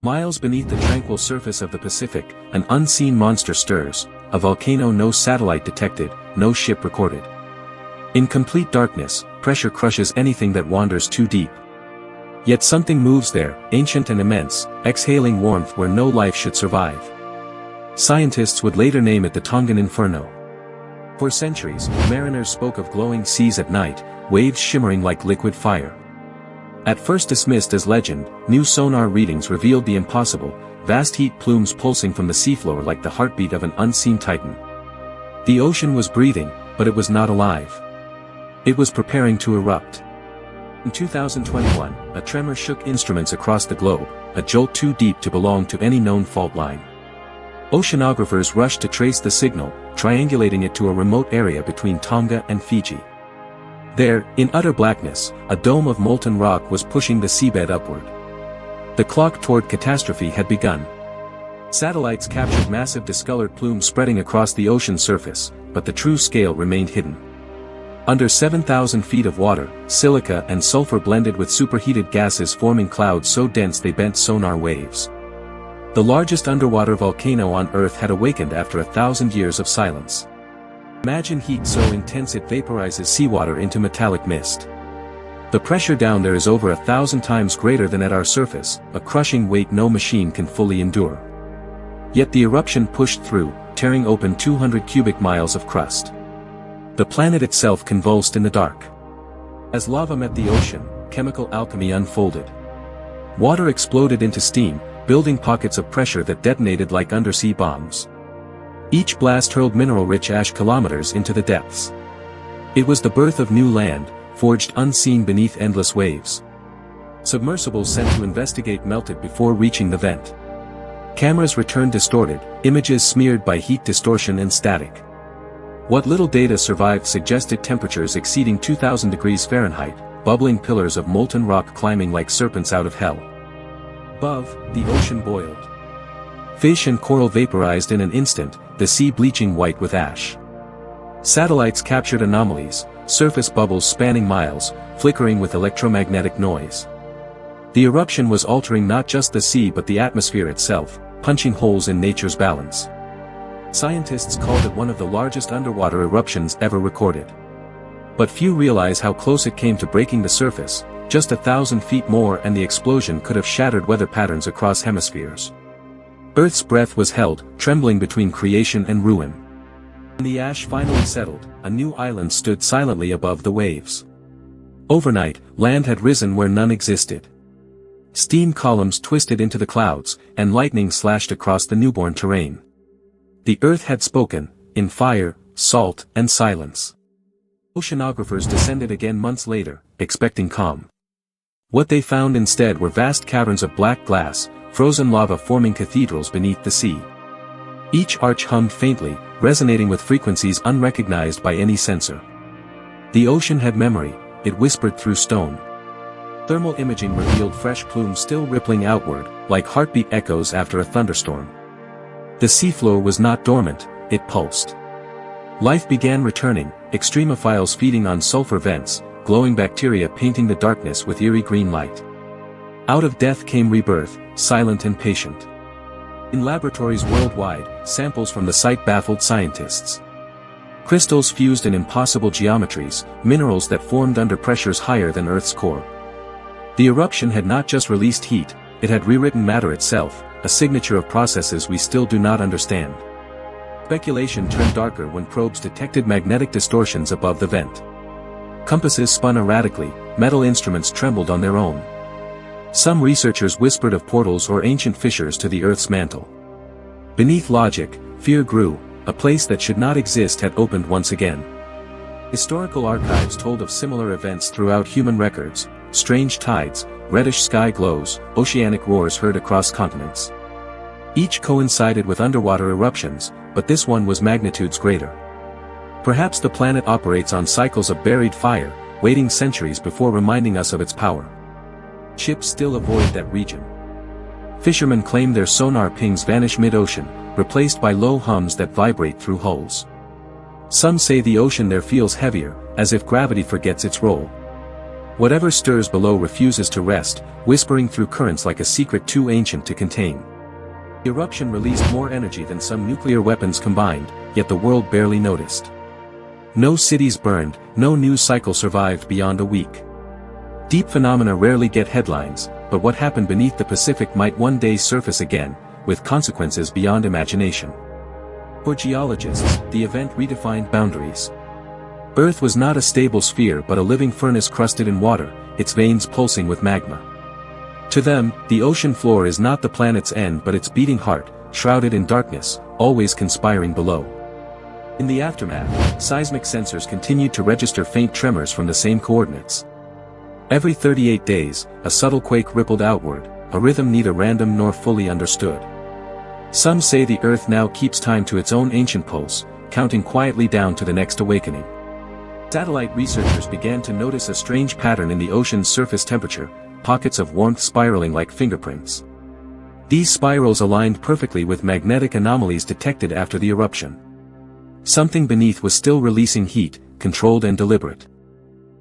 Miles beneath the tranquil surface of the Pacific, an unseen monster stirs, a volcano no satellite detected, no ship recorded. In complete darkness, pressure crushes anything that wanders too deep. Yet something moves there, ancient and immense, exhaling warmth where no life should survive. Scientists would later name it the Tongan Inferno. For centuries, mariners spoke of glowing seas at night, waves shimmering like liquid fire. At first dismissed as legend, new sonar readings revealed the impossible, vast heat plumes pulsing from the seafloor like the heartbeat of an unseen titan. The ocean was breathing, but it was not alive. It was preparing to erupt. In 2021, a tremor shook instruments across the globe, a jolt too deep to belong to any known fault line. Oceanographers rushed to trace the signal, triangulating it to a remote area between Tonga and Fiji. There, in utter blackness, a dome of molten rock was pushing the seabed upward. The clock toward catastrophe had begun. Satellites captured massive discolored plumes spreading across the ocean's surface, but the true scale remained hidden. Under 7,000 feet of water, silica and sulfur blended with superheated gases forming clouds so dense they bent sonar waves. The largest underwater volcano on Earth had awakened after 1,000 years of silence. Imagine heat so intense it vaporizes seawater into metallic mist. The pressure down there is over 1,000 times greater than at our surface, a crushing weight no machine can fully endure. Yet the eruption pushed through, tearing open 200 cubic miles of crust. The planet itself convulsed in the dark. As lava met the ocean, chemical alchemy unfolded. Water exploded into steam, building pockets of pressure that detonated like undersea bombs. Each blast hurled mineral-rich ash kilometers into the depths. It was the birth of new land, forged unseen beneath endless waves. Submersibles sent to investigate melted before reaching the vent. Cameras returned distorted, images smeared by heat distortion and static. What little data survived suggested temperatures exceeding 2,000 degrees Fahrenheit, bubbling pillars of molten rock climbing like serpents out of hell. Above, the ocean boiled. Fish and coral vaporized in an instant, the sea bleaching white with ash. Satellites captured anomalies, surface bubbles spanning miles, flickering with electromagnetic noise. The eruption was altering not just the sea but the atmosphere itself, punching holes in nature's balance. Scientists called it one of the largest underwater eruptions ever recorded. But few realize how close it came to breaking the surface. Just 1,000 feet more and the explosion could have shattered weather patterns across hemispheres. Earth's breath was held, trembling between creation and ruin. When the ash finally settled, a new island stood silently above the waves. Overnight, land had risen where none existed. Steam columns twisted into the clouds, and lightning slashed across the newborn terrain. The earth had spoken, in fire, salt, and silence. Oceanographers descended again months later, expecting calm. What they found instead were vast caverns of black glass, frozen lava forming cathedrals beneath the sea. Each arch hummed faintly, resonating with frequencies unrecognized by any sensor. The ocean had memory, it whispered through stone. Thermal imaging revealed fresh plumes still rippling outward, like heartbeat echoes after a thunderstorm. The seafloor was not dormant, it pulsed. Life began returning, extremophiles feeding on sulfur vents, glowing bacteria painting the darkness with eerie green light. Out of death came rebirth, silent and patient. In laboratories worldwide, samples from the site baffled scientists. Crystals fused in impossible geometries, minerals that formed under pressures higher than Earth's core. The eruption had not just released heat, it had rewritten matter itself, a signature of processes we still do not understand. Speculation turned darker when probes detected magnetic distortions above the vent. Compasses spun erratically, metal instruments trembled on their own. Some researchers whispered of portals or ancient fissures to the Earth's mantle. Beneath logic, fear grew, a place that should not exist had opened once again. Historical archives told of similar events throughout human records, strange tides, reddish sky glows, oceanic roars heard across continents. Each coincided with underwater eruptions, but this one was magnitudes greater. Perhaps the planet operates on cycles of buried fire, waiting centuries before reminding us of its power. Ships still avoid that region. Fishermen claim their sonar pings vanish mid-ocean, replaced by low hums that vibrate through hulls. Some say the ocean there feels heavier, as if gravity forgets its role. Whatever stirs below refuses to rest, whispering through currents like a secret too ancient to contain. The eruption released more energy than some nuclear weapons combined, yet the world barely noticed. No cities burned, no news cycle survived beyond a week. Deep phenomena rarely get headlines, but what happened beneath the Pacific might one day surface again, with consequences beyond imagination. For geologists, the event redefined boundaries. Earth was not a stable sphere but a living furnace crusted in water, its veins pulsing with magma. To them, the ocean floor is not the planet's end but its beating heart, shrouded in darkness, always conspiring below. In the aftermath, seismic sensors continued to register faint tremors from the same coordinates. Every 38 days, a subtle quake rippled outward, a rhythm neither random nor fully understood. Some say the Earth now keeps time to its own ancient pulse, counting quietly down to the next awakening. Satellite researchers began to notice a strange pattern in the ocean's surface temperature, pockets of warmth spiraling like fingerprints. These spirals aligned perfectly with magnetic anomalies detected after the eruption. Something beneath was still releasing heat, controlled and deliberate.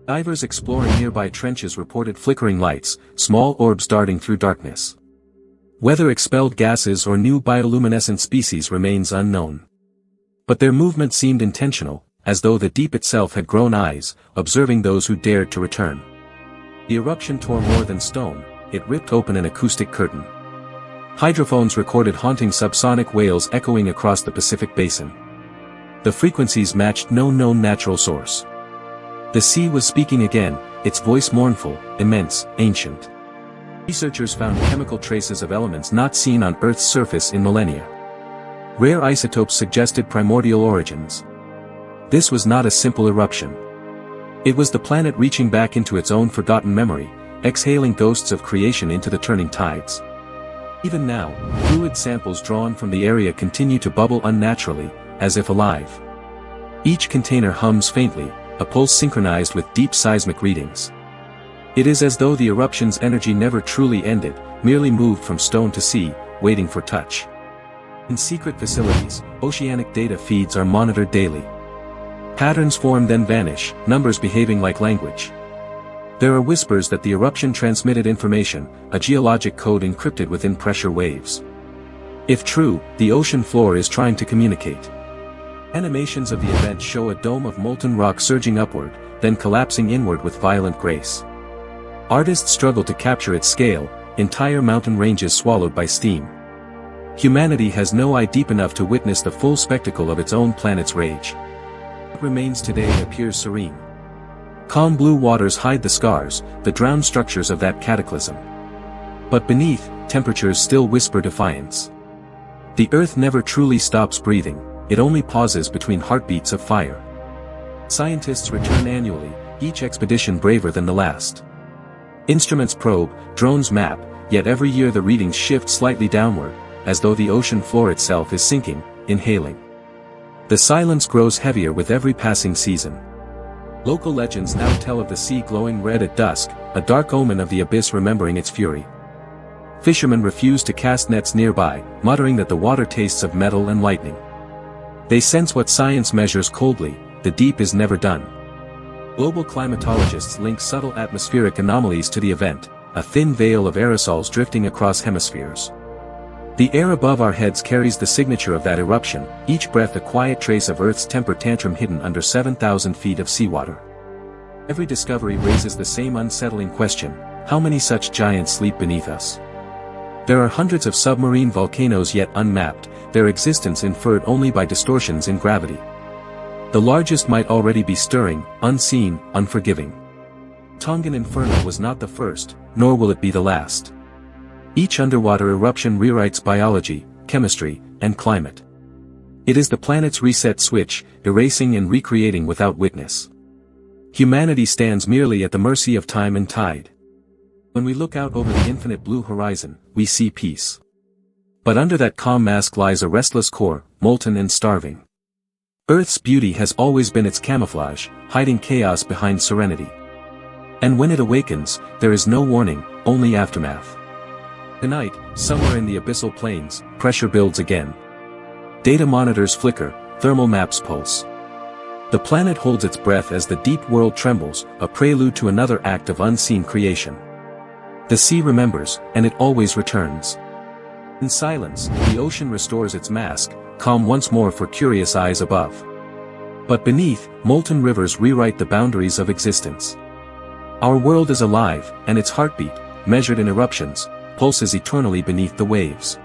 Divers exploring nearby trenches reported flickering lights, small orbs darting through darkness. Whether expelled gases or new bioluminescent species remains unknown. But their movement seemed intentional, as though the deep itself had grown eyes, observing those who dared to return. The eruption tore more than stone, it ripped open an acoustic curtain. Hydrophones recorded haunting subsonic wails echoing across the Pacific basin. The frequencies matched no known natural source. The sea was speaking again, its voice mournful, immense, ancient. Researchers found chemical traces of elements not seen on Earth's surface in millennia. Rare isotopes suggested primordial origins. This was not a simple eruption. It was the planet reaching back into its own forgotten memory, exhaling ghosts of creation into the turning tides. Even now, fluid samples drawn from the area continue to bubble unnaturally, as if alive. Each container hums faintly, a pulse synchronized with deep seismic readings. It is as though the eruption's energy never truly ended, merely moved from stone to sea, waiting for touch. In secret facilities, oceanic data feeds are monitored daily. Patterns form then vanish, numbers behaving like language. There are whispers that the eruption transmitted information, a geologic code encrypted within pressure waves. If true, the ocean floor is trying to communicate. Animations of the event show a dome of molten rock surging upward, then collapsing inward with violent grace. Artists struggle to capture its scale, entire mountain ranges swallowed by steam. Humanity has no eye deep enough to witness the full spectacle of its own planet's rage. What remains today appears serene. Calm blue waters hide the scars, the drowned structures of that cataclysm. But beneath, temperatures still whisper defiance. The Earth never truly stops breathing, it only pauses between heartbeats of fire. Scientists return annually, each expedition braver than the last. Instruments probe, drones map, yet every year the readings shift slightly downward, as though the ocean floor itself is sinking, inhaling. The silence grows heavier with every passing season. Local legends now tell of the sea glowing red at dusk, a dark omen of the abyss remembering its fury. Fishermen refuse to cast nets nearby, muttering that the water tastes of metal and lightning. They sense what science measures coldly, the deep is never done. Global climatologists link subtle atmospheric anomalies to the event, a thin veil of aerosols drifting across hemispheres. The air above our heads carries the signature of that eruption, each breath a quiet trace of Earth's temper tantrum hidden under 7,000 feet of seawater. Every discovery raises the same unsettling question: how many such giants sleep beneath us? There are hundreds of submarine volcanoes yet unmapped, their existence inferred only by distortions in gravity. The largest might already be stirring, unseen, unforgiving. Tongan Inferno was not the first, nor will it be the last. Each underwater eruption rewrites biology, chemistry, and climate. It is the planet's reset switch, erasing and recreating without witness. Humanity stands merely at the mercy of time and tide. When we look out over the infinite blue horizon, we see peace. But under that calm mask lies a restless core, molten and starving. Earth's beauty has always been its camouflage, hiding chaos behind serenity. And when it awakens, there is no warning, only aftermath. Tonight, somewhere in the abyssal plains, pressure builds again. Data monitors flicker, thermal maps pulse. The planet holds its breath as the deep world trembles, a prelude to another act of unseen creation. The sea remembers, and it always returns. In silence, the ocean restores its mask, calm once more for curious eyes above. But beneath, molten rivers rewrite the boundaries of existence. Our world is alive, and its heartbeat, measured in eruptions, pulses eternally beneath the waves.